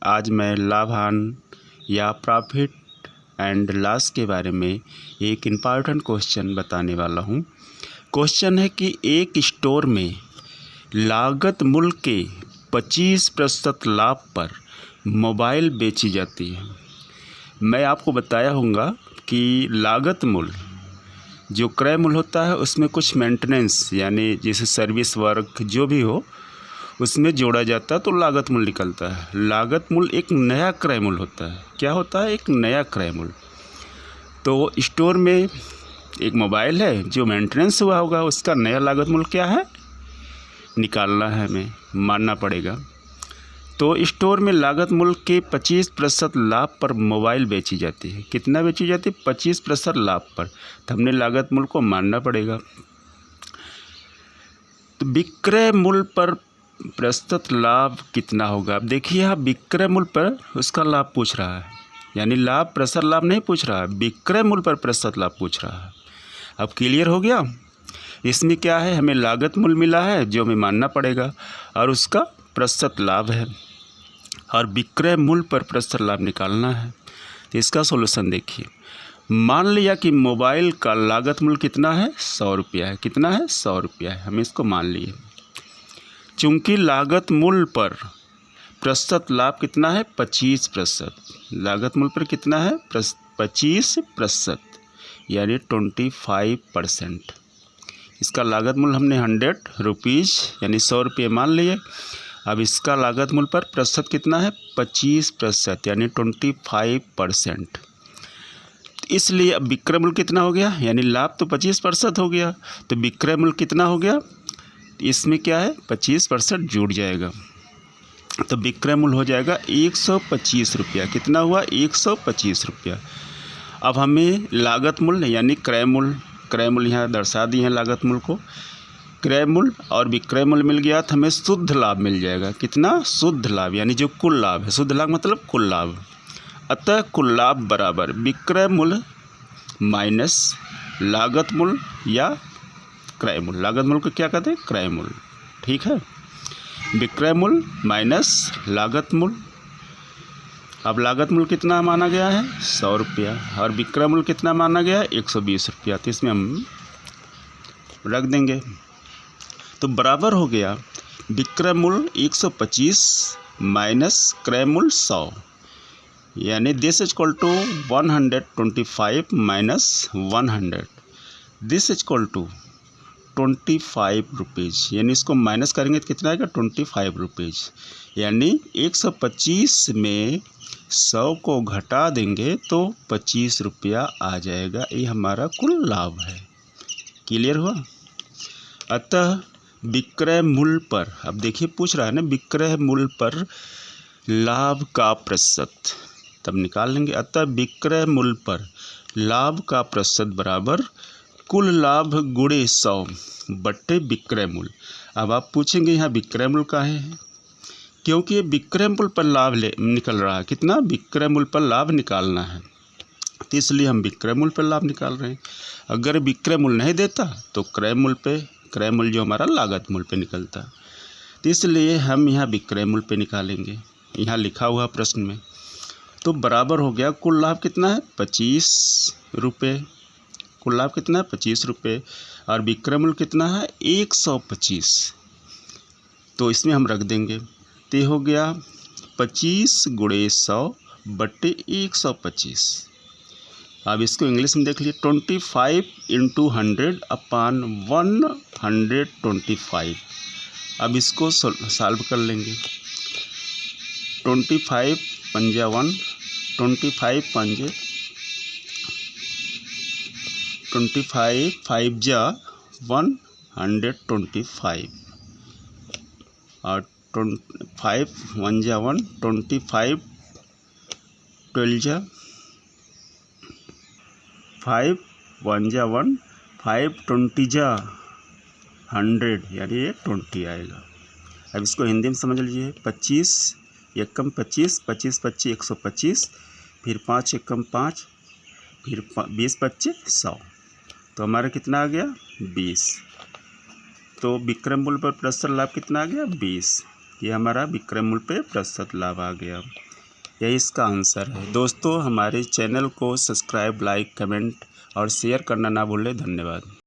आज मैं लाभान या प्रॉफिट एंड लॉस के बारे में एक इम्पॉर्टेंट क्वेश्चन बताने वाला हूँ। क्वेश्चन है कि एक स्टोर में लागत मूल्य के 25% लाभ पर मोबाइल बेची जाती है। मैं आपको बताया होगा कि लागत मूल्य जो क्रय मूल्य होता है उसमें कुछ मेंटेनेंस यानी जैसे सर्विस वर्क जो भी हो उसमें जोड़ा जाता है तो लागत मूल्य निकलता है। लागत मूल्य एक नया क्रय मूल्य होता है। क्या होता है? एक नया क्रय मूल्य। तो स्टोर में एक मोबाइल है जो मेंटेनेंस हुआ होगा, उसका नया लागत मूल्य क्या है निकालना है, हमें मानना पड़ेगा। तो स्टोर में लागत मूल्य के 25% लाभ पर मोबाइल बेची जाती है। कितना बेची जाती है? 25% लाभ पर। तो हमने लागत मूल्य को मानना पड़ेगा। तो विक्रय मूल्य पर प्रस्तुत लाभ कितना होगा? अब देखिए यहाँ विक्रय मूल्य पर उसका लाभ पूछ रहा है, यानी लाभ प्रस्तुत लाभ नहीं पूछ रहा है, विक्रय मूल्य पर प्रस्तुत लाभ पूछ रहा है। अब क्लियर हो गया? इसमें क्या है, हमें लागत मूल्य मिला है जो हमें मानना पड़ेगा और उसका प्रस्तुत लाभ है और विक्रय मूल्य पर प्रस्तुत लाभ निकालना है। तो इसका सॉल्यूशन देखिए। मान लिया कि मोबाइल का लागत मूल्य कितना है? 100 रुपया है। कितना है? 100 रुपया है। हम इसको मान लिए। चूँकि लागत मूल्य पर प्रस्तुत लाभ कितना है? 25%। लागत मूल्य पर कितना है? 25%, यानी 25%। इसका लागत मूल्य हमने 100 रुपीज़ यानी 100 रुपये मान लिए। अब इसका लागत मूल्य पर प्रतिशत कितना है? 25% यानी 25%। इसलिए अब विक्रय मूल्य कितना हो गया? यानी लाभ तो 25% हो गया, तो विक्रय मूल्य कितना हो गया? इसमें क्या है? 25% जुड़ जाएगा, तो विक्रय मूल्य हो जाएगा 125 रुपया। कितना हुआ? 125 रुपया। अब हमें लागत मूल्य यानी क्रय मूल्य यहाँ दर्शा दिए हैं लागत मूल्य को। क्रय मूल्य और विक्रय मूल्य मिल गया तो हमें शुद्ध लाभ मिल जाएगा। कितना? शुद्ध लाभ, यानी जो कुल लाभ है। शुद्ध लाभ मतलब कुल लाभ। अतः कुल लाभ बराबर विक्रय मूल्य माइनस लागत मूल्य या क्रय मूल्य। लागत मूल्य को क्या कहते हैं? क्रय मूल्य। ठीक है, विक्रय मूल्य माइनस लागत मूल्य। अब लागत मूल्य कितना माना गया है? 100 रुपया और विक्रय मूल्य कितना माना गया है? 120 रुपया। तो इसमें हम रख देंगे तो बराबर हो गया विक्रय मूल्य 125 माइनस क्रय मूल्य 100, यानी this is equal to 125 minus 100, this is equal to 25 rupees. यानी इसको माइनस करेंगे तो कितना आएगा? 25 रुपीज़। यानी 125 में 100 को घटा देंगे तो 25 रुपया आ जाएगा। ये हमारा कुल लाभ है। क्लियर हुआ? अतः विक्रय मूल्य पर, अब देखिए पूछ रहा है ना, विक्रय मूल्य पर लाभ का प्रतिशत, तब निकाल लेंगे। अतः विक्रय मूल्य पर लाभ का प्रतिशत बराबर कुल लाभ गुणे 100 बट्टे विक्रय मूल्य। अब आप पूछेंगे यहाँ विक्रय मूल्य काहे है? क्योंकि ये विक्रय मूल्य पर लाभ निकल रहा है। कितना? विक्रय मूल्य पर लाभ निकालना है, तो इसलिए हम विक्रय मूल्य पर लाभ निकाल रहे हैं। अगर विक्रय मूल्य नहीं देता तो क्रय मूल्य जो हमारा लागत मूल्य पे निकलता, तो इसलिए हम यहाँ विक्रय मूल्य पे निकालेंगे, यहाँ लिखा हुआ प्रश्न में। तो बराबर हो गया कुल लाभ कितना है? 25 रुपये। कुल लाभ कितना है? 25 रुपये और विक्रय मूल्य कितना है? 125। तो इसमें हम रख देंगे, तो हो गया 25 गुणे 100 बट्टे 125। अब इसको इंग्लिश में देख लीजिए, 25 इंटू 100 अपान 125। अब इसको सॉल्व कर लेंगे। 25 पंजा 1, 25 पंजे 25, 5 जा 125 और 5 1 जा 1, 25 12 जा 5 1 जा 1, 5 20 जा 100, यानी ये 20 आएगा। अब इसको हिंदी में समझ लीजिए। 25 एकम 25, 25 25 125, फिर 5 एकम 5, फिर 20 25 100, तो हमारा कितना आ गया? 20। तो विक्रय मूल्य पर प्रतिशत लाभ कितना आ गया? 20। ये हमारा विक्रय मूल्य पे प्रतिशत लाभ आ गया। यही इसका आंसर है। दोस्तों हमारे चैनल को सब्सक्राइब, लाइक, कमेंट और शेयर करना ना भूलें। धन्यवाद।